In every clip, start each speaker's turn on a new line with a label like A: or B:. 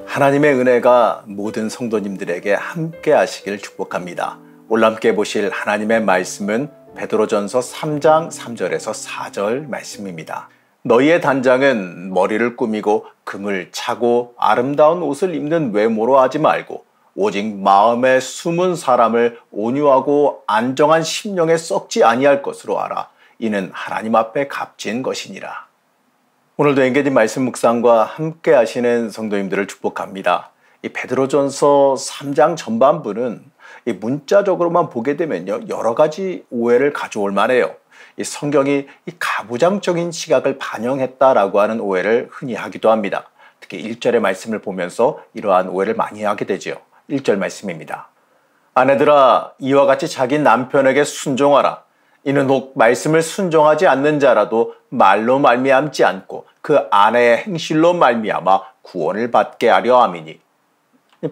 A: 하나님의 은혜가 모든 성도님들에게 함께 하시길 축복합니다. 오늘 함께 보실 하나님의 말씀은 베드로전서 3장 3절에서 4절 말씀입니다. 너희의 단장은 머리를 꾸미고 금을 차고 아름다운 옷을 입는 외모로 하지 말고 오직 마음에 숨은 사람을 온유하고 안정한 심령에 썩지 아니할 것으로 알아. 이는 하나님 앞에 값진 것이니라. 오늘도 엔게디 말씀 묵상과 함께 하시는 성도님들을 축복합니다. 이 베드로전서 3장 전반부는 이 문자적으로만 보게 되면요, 여러 가지 오해를 가져올 만해요. 이 성경이 이 가부장적인 시각을 반영했다라고 하는 오해를 흔히 하기도 합니다. 특히 1절의 말씀을 보면서 이러한 오해를 많이 하게 되죠. 1절 말씀입니다. 아내들아, 이와 같이 자기 남편에게 순종하라. 이는 혹 말씀을 순종하지 않는 자라도 말로 말미암지 않고 그 아내의 행실로 말미암아 구원을 받게 하려 함이니.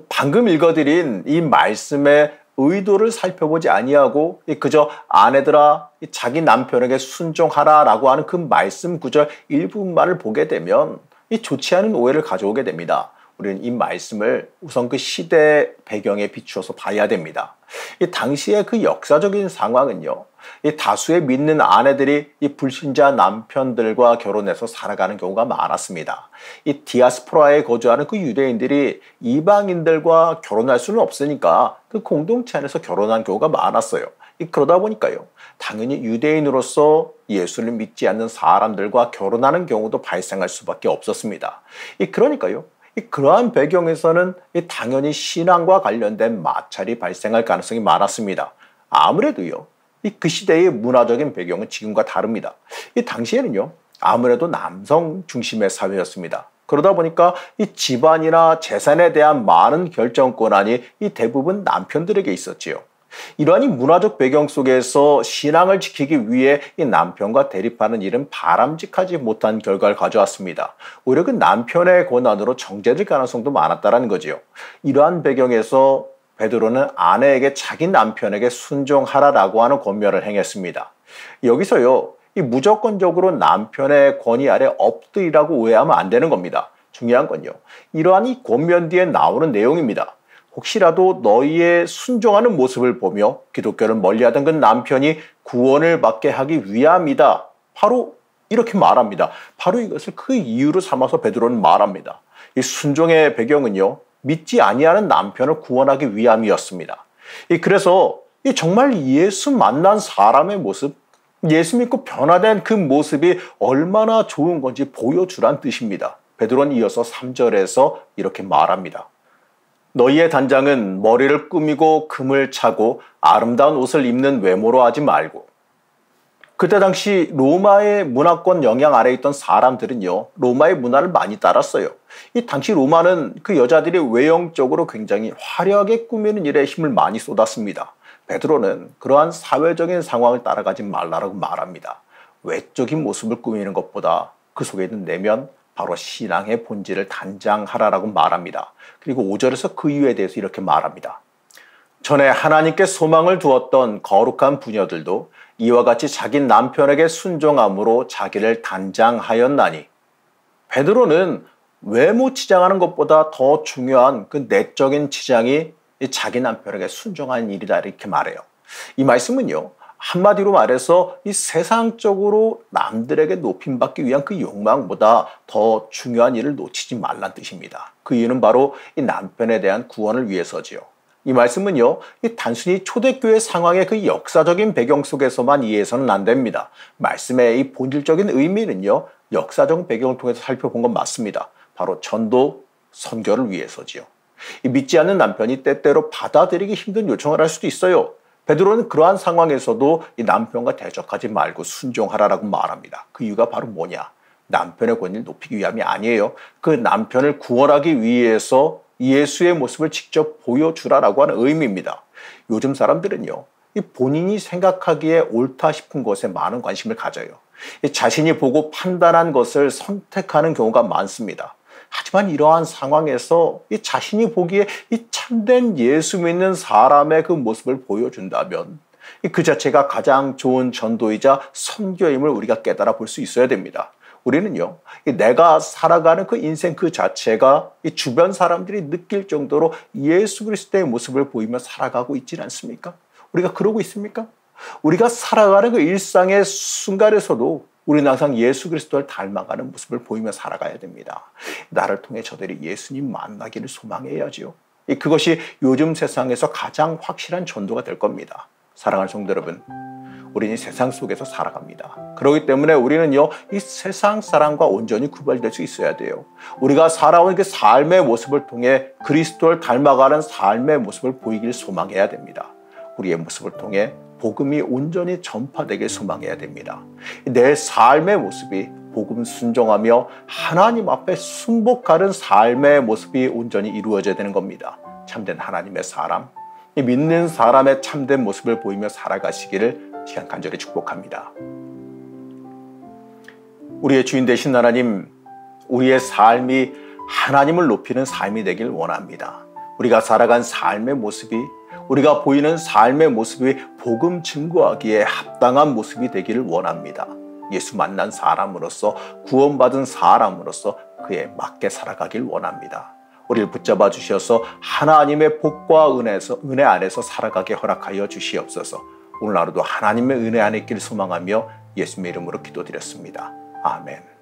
A: 방금 읽어드린 이 말씀의 의도를 살펴보지 아니하고 그저 아내들아 자기 남편에게 순종하라라고 하는 그 말씀 구절 일부분만을 보게 되면 이 좋지 않은 오해를 가져오게 됩니다. 우리는 이 말씀을 우선 그 시대 배경에 비추어서 봐야 됩니다. 이 당시의 그 역사적인 상황은요, 이 다수의 믿는 아내들이 이 불신자 남편들과 결혼해서 살아가는 경우가 많았습니다. 이 디아스포라에 거주하는 그 유대인들이 이방인들과 결혼할 수는 없으니까 그 공동체 안에서 결혼한 경우가 많았어요. 그러다 보니까요, 당연히 유대인으로서 예수를 믿지 않는 사람들과 결혼하는 경우도 발생할 수밖에 없었습니다. 그러니까요, 그러한 배경에서는 당연히 신앙과 관련된 마찰이 발생할 가능성이 많았습니다. 아무래도요, 그 시대의 문화적인 배경은 지금과 다릅니다. 당시에는요, 아무래도 남성 중심의 사회였습니다. 그러다 보니까 이 집안이나 재산에 대한 많은 결정 권한이 대부분 남편들에게 있었지요. 이러한 이 문화적 배경 속에서 신앙을 지키기 위해 이 남편과 대립하는 일은 바람직하지 못한 결과를 가져왔습니다. 오히려 그 남편의 권한으로 정죄될 가능성도 많았다는 거지요. 이러한 배경에서 베드로는 아내에게 자기 남편에게 순종하라라고 하는 권면을 행했습니다. 여기서요, 이 무조건적으로 남편의 권위 아래 엎드리라고 오해하면 안 되는 겁니다. 중요한 건요, 이러한 이 권면 뒤에 나오는 내용입니다. 혹시라도 너희의 순종하는 모습을 보며 기독교를 멀리하던 그 남편이 구원을 받게 하기 위함이다. 바로 이렇게 말합니다. 바로 이것을 그 이유로 삼아서 베드로는 말합니다. 이 순종의 배경은요, 믿지 아니하는 남편을 구원하기 위함이었습니다. 그래서 정말 예수 만난 사람의 모습, 예수 믿고 변화된 그 모습이 얼마나 좋은 건지 보여주란 뜻입니다. 베드로는 이어서 3절에서 이렇게 말합니다. 너희의 단장은 머리를 꾸미고 금을 차고 아름다운 옷을 입는 외모로 하지 말고. 그때 당시 로마의 문화권 영향 아래에 있던 사람들은요, 로마의 문화를 많이 따랐어요. 이 당시 로마는 그 여자들이 외형적으로 굉장히 화려하게 꾸미는 일에 힘을 많이 쏟았습니다. 베드로는 그러한 사회적인 상황을 따라가지 말라라고 말합니다. 외적인 모습을 꾸미는 것보다 그 속에 있는 내면, 바로 신앙의 본질을 단장하라라고 말합니다. 그리고 5절에서 그 이유에 대해서 이렇게 말합니다. 전에 하나님께 소망을 두었던 거룩한 부녀들도 이와 같이 자기 남편에게 순종함으로 자기를 단장하였나니. 베드로는 외모 치장하는 것보다 더 중요한 그 내적인 치장이 자기 남편에게 순종하는 일이다, 이렇게 말해요. 이 말씀은요, 한마디로 말해서 이 세상적으로 남들에게 높임받기 위한 그 욕망보다 더 중요한 일을 놓치지 말란 뜻입니다. 그 이유는 바로 이 남편에 대한 구원을 위해서지요. 이 말씀은요, 이 단순히 초대교회 상황의 그 역사적인 배경 속에서만 이해해서는 안 됩니다. 말씀의 이 본질적인 의미는요, 역사적 배경을 통해서 살펴본 건 맞습니다. 바로 전도, 선교를 위해서지요. 이 믿지 않는 남편이 때때로 받아들이기 힘든 요청을 할 수도 있어요. 베드로는 그러한 상황에서도 이 남편과 대적하지 말고 순종하라라고 말합니다. 그 이유가 바로 뭐냐? 남편의 권위를 높이기 위함이 아니에요. 그 남편을 구원하기 위해서 예수의 모습을 직접 보여주라라고 하는 의미입니다. 요즘 사람들은요, 이 본인이 생각하기에 옳다 싶은 것에 많은 관심을 가져요. 자신이 보고 판단한 것을 선택하는 경우가 많습니다. 하지만 이러한 상황에서 이 자신이 보기에 이 참된 예수 믿는 사람의 그 모습을 보여준다면 그 자체가 가장 좋은 전도이자 선교임을 우리가 깨달아 볼 수 있어야 됩니다. 우리는요, 내가 살아가는 그 인생 그 자체가 이 주변 사람들이 느낄 정도로 예수 그리스도의 모습을 보이며 살아가고 있지는 않습니까? 우리가 그러고 있습니까? 우리가 살아가는 그 일상의 순간에서도 우리는 항상 예수 그리스도를 닮아가는 모습을 보이며 살아가야 됩니다. 나를 통해 저들이 예수님 만나기를 소망해야지요. 그것이 요즘 세상에서 가장 확실한 전도가 될 겁니다. 사랑하는 성도 여러분, 우리는 이 세상 속에서 살아갑니다. 그렇기 때문에 우리는요, 이 세상 사람과 온전히 구별될 수 있어야 돼요. 우리가 살아온 그 삶의 모습을 통해 그리스도를 닮아가는 삶의 모습을 보이길 소망해야 됩니다. 우리의 모습을 통해 복음이 온전히 전파되길 소망해야 됩니다. 내 삶의 모습이 복음 순종하며 하나님 앞에 순복하는 삶의 모습이 온전히 이루어져야 되는 겁니다. 참된 하나님의 사람, 믿는 사람의 참된 모습을 보이며 살아가시기를 시간 간절히 축복합니다. 우리의 주인 되신 하나님, 우리의 삶이 하나님을 높이는 삶이 되길 원합니다. 우리가 살아간 삶의 모습이, 우리가 보이는 삶의 모습이 복음 증거하기에 합당한 모습이 되기를 원합니다. 예수 만난 사람으로서, 구원받은 사람으로서 그에 맞게 살아가길 원합니다. 우리를 붙잡아 주셔서 하나님의 복과 은혜 안에서 살아가게 허락하여 주시옵소서. 오늘 하루도 하나님의 은혜 안에 있기를 소망하며 예수님의 이름으로 기도드렸습니다. 아멘.